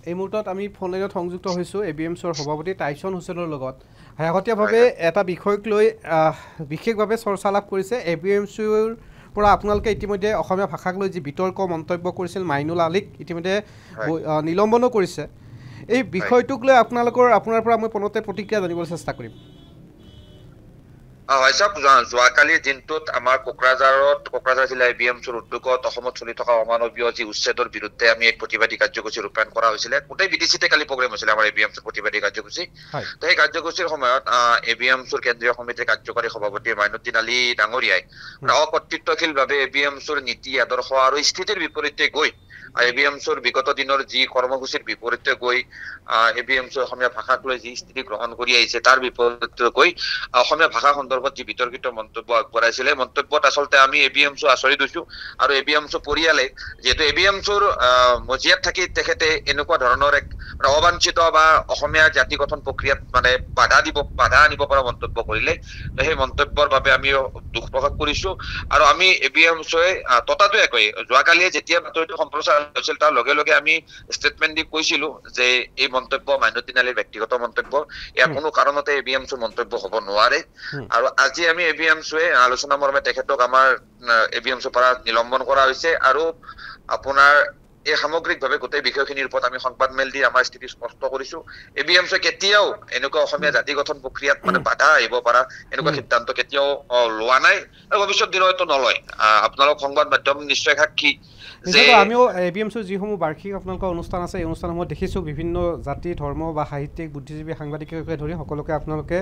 এই মুহূৰ্তত আমি ফোন লাইনত সংযুক্ত হৈছোঁ ABMCৰ সভাপতি টাইছন হুছেইনৰ লগত। শেহতীয়াভাৱে এটা বিষয়ক লৈ বিশেষভাৱে চৰ্চা লাভ কৰিছে। ABMCৰ পৰা আপোনালোকে ইতিমধ্যে অসমীয়া ভাষাক লৈ যি বিতৰ্ক মন্তব্য কৰিছিল মাইনুল আলীক ইতিমধ্যে নিলম্বনো কৰিছে। এই বিষয়টোক লৈ আপোনাৰ পৰা মই পুনতে প্ৰতিক্ৰিয়া জানিবলৈ চেষ্টা কৰিম। হয় চাওক, যোৱাকালিৰ দিনটোত আমাৰ কোকৰাঝাৰ জিলা ABMCৰ উদ্যোগত অসমত চলি থকা অমানৱীয় যি উচ্ছেদৰ বিৰুদ্ধে আমি এক প্ৰতিবাদী কাৰ্যসূচী ৰূপায়ণ কৰা হৈছিলে। গোটেই BTCতে কালি প্ৰগ্ৰেম হৈছিলে আমাৰ ABMCৰ প্ৰতিবাদী কাৰ্যসূচী। তো সেই কাৰ্যসূচীৰ সময়ত ABMCৰ কেন্দ্ৰীয় সমিতিৰ কাৰ্যকাৰী সভাপতি মাইনুদ্দিন আলী ডাঙৰীয়াই অকৰ্তৃত্বশীলভাৱে ABMCৰ নীতি আদৰ্শ আৰু স্থিতিৰ বিপৰীতে গৈ ABMCৰ বিগত দিনৰ যি কৰ্মসূচীৰ বিপৰীতে গৈ ABMCৰ অসমীয়া ভাষাক লৈ যি স্থিতি গ্ৰহণ কৰি আহিছে তাৰ বিপৰীতে গৈ অসমীয়া ভাষা সন্দৰ্ভত যি বিতৰ্কিত মন্তব্য আগবঢ়াইছিলে, মন্তব্যত আচলতে আমি ABMC আচৰিত হৈছো। আৰু ABMC পৰিয়ালে যিহেতু ABMCৰ মজিয়াত থাকি তেখেতে এনেকুৱা ধৰণৰ এক অবাঞ্ছিত বা অসমীয়া জাতি গঠন প্ৰক্ৰিয়াত মানে বাধা আনিব পৰা মন্তব্য কৰিলে, সেই মন্তব্যৰ বাবে আমি দুখ প্ৰকাশ কৰিছো। আৰু আমি ABMCয়ে ততাতৈয়াকৈ কয় যোৱাকালিয়ে যেতিয়া বাতৰিটো সম্প্ৰচাৰ হৈছিল তাৰ লগে লগে আমি ষ্টেটমেণ্ট দি কৈছিলো যে এই মন্তব্য মাইনুদ্দিন আলীৰ ব্যক্তিগত মন্তব্য, ইয়াৰ কোনো কাৰণতে ABMCৰ মন্তব্য হ'ব নোৱাৰে। আৰু আজি আমি ABMCয়ে আলোচনা মৰ্মে তেখেতক আমাৰ ABMCৰ পৰা নিলম্বন কৰা হৈছে। আৰু আপোনাৰ এই সামগ্ৰিকভাৱে গোটেই বিষয়খিনিৰ ওপৰত আমি সংবাদ মেল দি আমাৰ স্থিতি স্পষ্ট কৰিছো। ABMCয়ে কেতিয়াও এনেকুৱা অসমীয়া জাতি গঠন প্ৰক্ৰিয়াত মানে বাধা আহিব পৰা এনেকুৱা সিদ্ধান্ত কেতিয়াও লোৱা নাই আৰু ভৱিষ্যত দিনতো নলয়। আপোনালোক সংবাদ মাধ্যম নিশ্চয় সাক্ষী যে আমিও ABMCৰ যিসমূহ বাৰ্ষিক আপোনালোকৰ অনুষ্ঠান আছে এই অনুষ্ঠানসমূহত দেখিছোঁ বিভিন্ন জাতি ধৰ্ম বা সাহিত্যিক বুদ্ধিজীৱী সাংবাদিককে ধৰি সকলোকে আপোনালোকে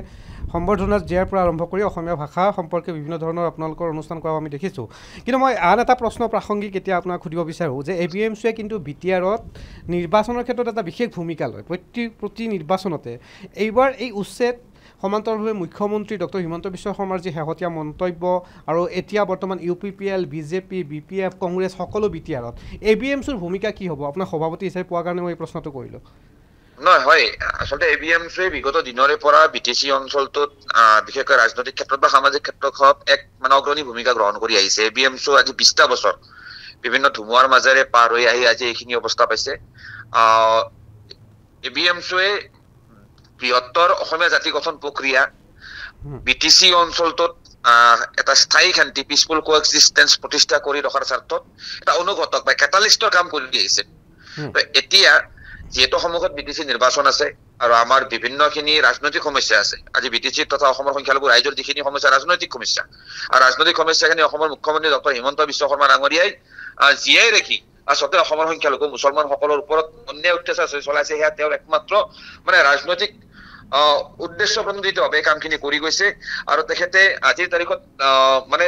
সম্বৰ্ধনা দিয়াৰ পৰা আৰম্ভ কৰি অসমীয়া ভাষা সম্পৰ্কে বিভিন্ন ধৰণৰ আপোনালোকৰ অনুষ্ঠান কৰা আমি দেখিছোঁ। কিন্তু মই আন এটা প্ৰশ্ন প্ৰাসংগিক এতিয়া আপোনাক সুধিব বিচাৰোঁ যে ABMCয়ে কিন্তু BTRত নিৰ্বাচনৰ ক্ষেত্ৰত এটা বিশেষ ভূমিকা লয়। প্ৰতি নিৰ্বাচনতে এইবাৰ এই উচ্ছেদ সমান্তৰালভাৱে মুখ্যমন্ত্ৰী ডক্টৰ হিমন্ত বিশ্ব শৰ্মাৰ যি শেহতীয়া মন্তব্য আৰু এতিয়া বৰ্তমান UPPL BJP BPF কংগ্ৰেছ সকলো BTRত ABMCৰ ভূমিকা কি হ'ব? আপোনাৰ সভাপতি হিচাপে পোৱাৰ কাৰণে মই এই প্ৰশ্নটো কৰিলোঁ। নহয়, হয় আচলতে ABMCয়ে বিগত দিনৰে পৰা BTC অঞ্চলটোত বিশেষকৈ ৰাজনৈতিক ক্ষেত্ৰত বা সামাজিক ক্ষেত্ৰত এক মানে অগ্ৰণী ভূমিকা গ্ৰহণ কৰি আহিছে। ABMC আজি 20টা বছৰ বিভিন্ন ধুমুহাৰ মাজেৰে পাৰ হৈ আহি আজি এইখিনি অৱস্থা পাইছে। ABMCয়ে বৃহত্তৰ অসমীয়া জাতি গঠন প্ৰক্ৰিয়া BTC অঞ্চলটোত এটা স্থায়ী শান্তি পিচফুল কোএক্সিষ্টেন্স প্ৰতিষ্ঠা কৰি ৰখাৰ স্বাৰ্থত এটা অনুঘটক বা কেটালিষ্টৰ কাম কৰি আহিছে। এতিয়া যিহেতু সন্মুখত BTC নিৰ্বাচন আছে আৰু আমাৰ বিভিন্নখিনি ৰাজনৈতিক সমস্যা আছে। আজি BTC তথা অসমৰ সংখ্যালঘু ৰাইজৰ যিখিনি সমস্যা ৰাজনৈতিক সমস্যা, আৰু ৰাজনৈতিক সমস্যাখিনি অসমৰ মুখ্যমন্ত্ৰী ডক্টৰ হিমন্ত বিশ্ব শৰ্মা ডাঙৰীয়াই জীয়াই ৰাখি আচলতে অসমৰ সংখ্যালঘু মুছলমানসকলৰ ওপৰত অন্যায় অত্যাচাৰ চলাইছে। সেয়া তেওঁৰ একমাত্ৰ মানে ৰাজনৈতিক উদ্দেশ্য প্ৰণোদিতভাৱে কামখিনি কৰি গৈছে। আৰু তেখেতে আজিৰ তাৰিখত মানে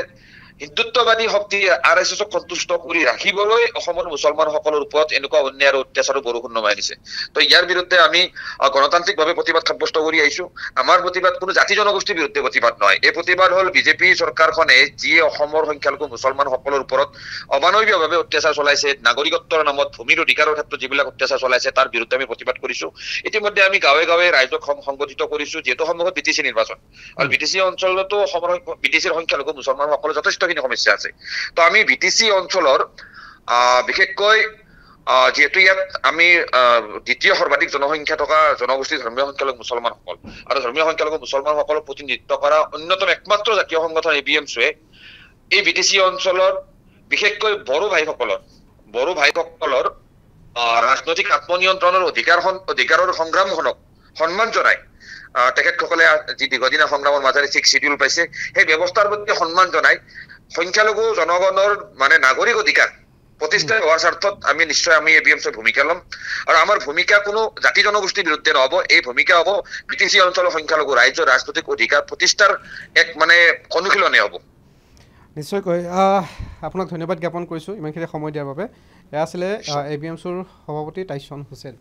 হিন্দুত্ববাদী শক্তি RSSক সন্তুষ্ট কৰি ৰাখিবলৈ অসমৰ মুছলমানসকলৰ ওপৰত এনেকুৱা অন্যায় আৰু অত্যাচাৰৰ বৰষুণ নমাই দিছে। তো ইয়াৰ বিৰুদ্ধে আমি গণতান্ত্ৰিকভাৱে প্ৰতিবাদ সাব্যস্ত কৰি আহিছো। আমাৰ প্ৰতিবাদ কোনো জাতি জনগোষ্ঠীৰ বিৰুদ্ধে প্ৰতিবাদ নহয়। এই প্ৰতিবাদ হ'ল BJP চৰকাৰখনে যি অসমৰ সংখ্যালঘু মুছলমানসকলৰ ওপৰত অমানৱীয়ভাৱে অত্যাচাৰ চলাইছে, নাগৰিকত্বৰ নামত ভূমিৰ অধিকাৰৰ ক্ষেত্ৰত যিবিলাক অত্যাচাৰ চলাইছে তাৰ বিৰুদ্ধে আমি প্ৰতিবাদ কৰিছো। ইতিমধ্যে আমি গাঁৱে গাঁৱে ৰাইজক সংগঠিত কৰিছো। যিহেতু সন্মুখত BTC নিৰ্বাচন আৰু BTC অঞ্চলতো BTCৰ সংখ্যালঘু মুছলমানসকলৰ যথেষ্টখিনি সমস্যা আছে। তো আমি BTC অঞ্চলৰ বিশেষকৈ যিহেতু ইয়াত আমি দ্বিতীয় সৰ্বাধিক জনসংখ্যা থকা জনগোষ্ঠী ধৰ্মীয় সংখ্যালঘু মুছলমানসকল আৰু ধৰ্মীয় সংখ্যালঘু মুছলমানসকলক প্ৰতিনিধিত্ব কৰা অন্যতম একমাত্ৰ জাতীয় সংগঠন ABMCয়ে এই BTC অঞ্চলৰ বিশেষকৈ বড়ো ভাইসকলৰ ৰাজনৈতিক আত্মনিয়ন্ত্ৰণৰ অধিকাৰৰ সংগ্ৰামখনক সন্মান জনাই তেখেতসকলে যি দীৰ্ঘদিনীয়া সংগ্ৰামৰ মাজেৰে 6 শিডিউল পাইছে সেই ব্যৱস্থাৰ প্ৰতি সন্মান জনাই সংখ্যালঘু জনগণৰ মানে নাগৰিক অধিকাৰ প্ৰতিষ্ঠা হোৱাৰ স্বাৰ্থত আমি নিশ্চয় ABMCৰ ভূমিকা ল'ম। আৰু আমাৰ ভূমিকা কোনো জাতি জনগোষ্ঠীৰ বিৰুদ্ধে নহ'ব। এই ভূমিকা হ'ব BTC অঞ্চলৰ সংখ্যালঘু ৰাইজৰ ৰাজনৈতিক অধিকাৰ প্ৰতিষ্ঠাৰ এক মানে অনুশীলনে হ'ব। নিশ্চয়কৈ আপোনাক ধন্যবাদ জ্ঞাপন কৰিছোঁ ইমানখিনি সময় দিয়াৰ বাবে। এয়া আছিলে ABMCৰ সভাপতি টাইছন হুছেইন।